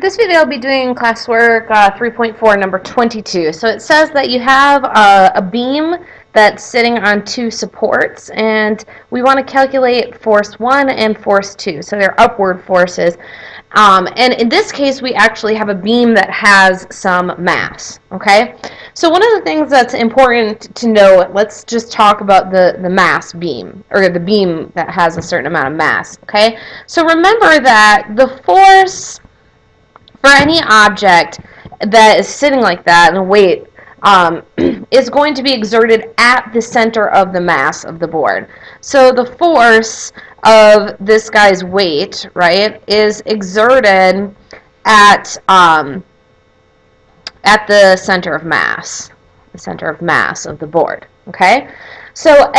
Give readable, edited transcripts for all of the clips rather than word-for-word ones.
This video I'll be doing classwork 3.4 number 22. So it says that you have a beam that's sitting on two supports, and we want to calculate force 1 and force 2, so they're upward forces. And in this case we actually have a beam that has some mass, okay? So one of the things that's important to know, let's just talk about the mass beam, or the beam that has a certain amount of mass, okay? So remember that the force for any object that is sitting like that and weight is going to be exerted at the center of the mass of the board. So the force of this guy's weight, right, is exerted at the center of mass, of the board, okay? So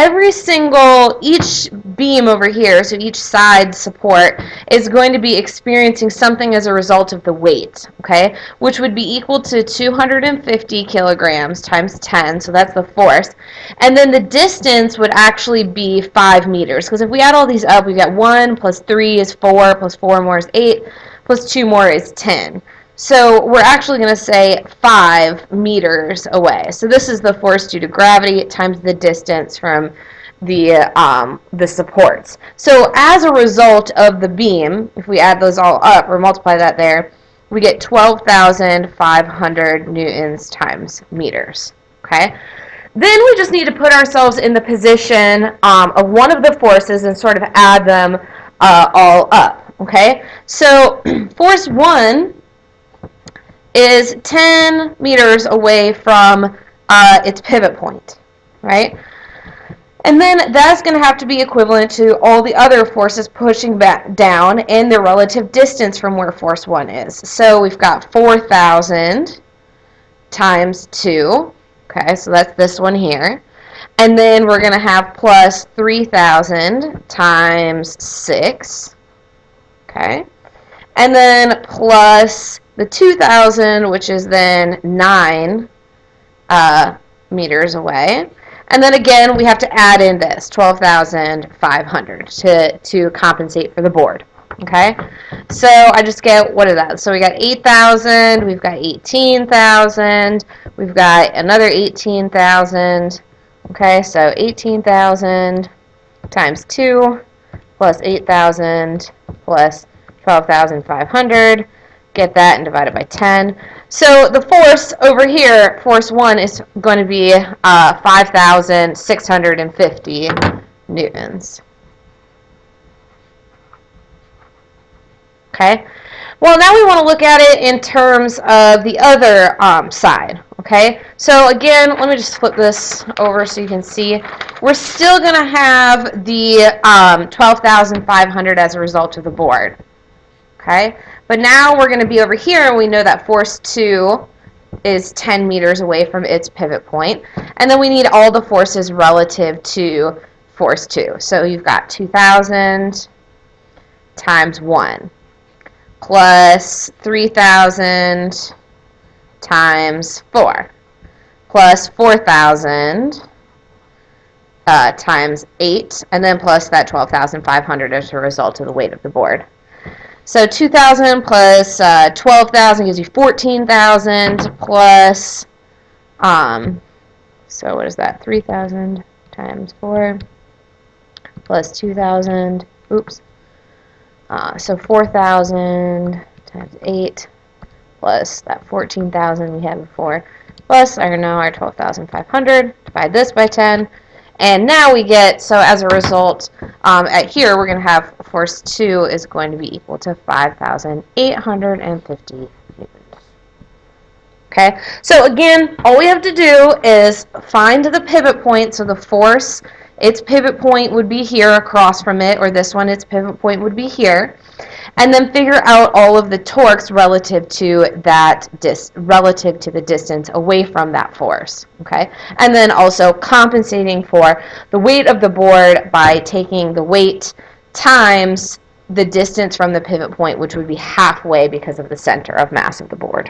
each beam over here, so each side support, is going to be experiencing something as a result of the weight, okay, which would be equal to 250 kilograms times 10, so that's the force. And then the distance would actually be 5 meters, because if we add all these up, we get 1 plus 3 is 4, plus 4 more is 8, plus 2 more is 10. So we're actually going to say 5 meters away. So this is the force due to gravity times the distance from the supports. So as a result of the beam, if we add those all up or multiply that there, we get 12,500 newtons times meters. Okay? Then we just need to put ourselves in the position of one of the forces and sort of add them all up. Okay? So force 1 is 10 meters away from its pivot point, right? And then that's going to have to be equivalent to all the other forces pushing back down in their relative distance from where force 1 is. So we've got 4,000 times 2, okay, so that's this one here. And then we're going to have plus 3,000 times 6, okay? And then plus the 2,000, which is then 9 meters away. And then again, we have to add in this, 12,500 to compensate for the board. Okay? So I just get, what is that? So we got 8,000, we've got 18,000, we've got another 18,000. Okay, so 18,000 times 2 plus 8,000 plus 12,500. Get that and divide it by 10. So the force over here, force 1, is going to be 5,650 newtons. Okay? Well, now we want to look at it in terms of the other side. Okay? So again, let me just flip this over so you can see. We're still going to have the 12,500 as a result of the board. Okay? But now we're going to be over here, and we know that force 2 is 10 meters away from its pivot point. And then we need all the forces relative to force 2. So you've got 2,000 times 1 plus 3,000 times 4 plus 4,000 times 8, and then plus that 12,500 as a result of the weight of the board. So 2,000 plus 12,000 gives you 14,000 plus, so what is that, 3,000 times 4 plus 2,000, oops, so 4,000 times 8 plus that 14,000 we had before, plus, I know, our 12,500, divide this by 10, and now we get, so as a result, at here we're going to have force 2 is going to be equal to 5,850 newtons. Okay, so again, all we have to do is find the pivot point, so the force, its pivot point would be here across from it, or this one, its pivot point would be here, and then figure out all of the torques relative to that relative to the distance away from that force. Okay, and then also compensating for the weight of the board by taking the weight times the distance from the pivot point, which would be halfway because of the center of mass of the board.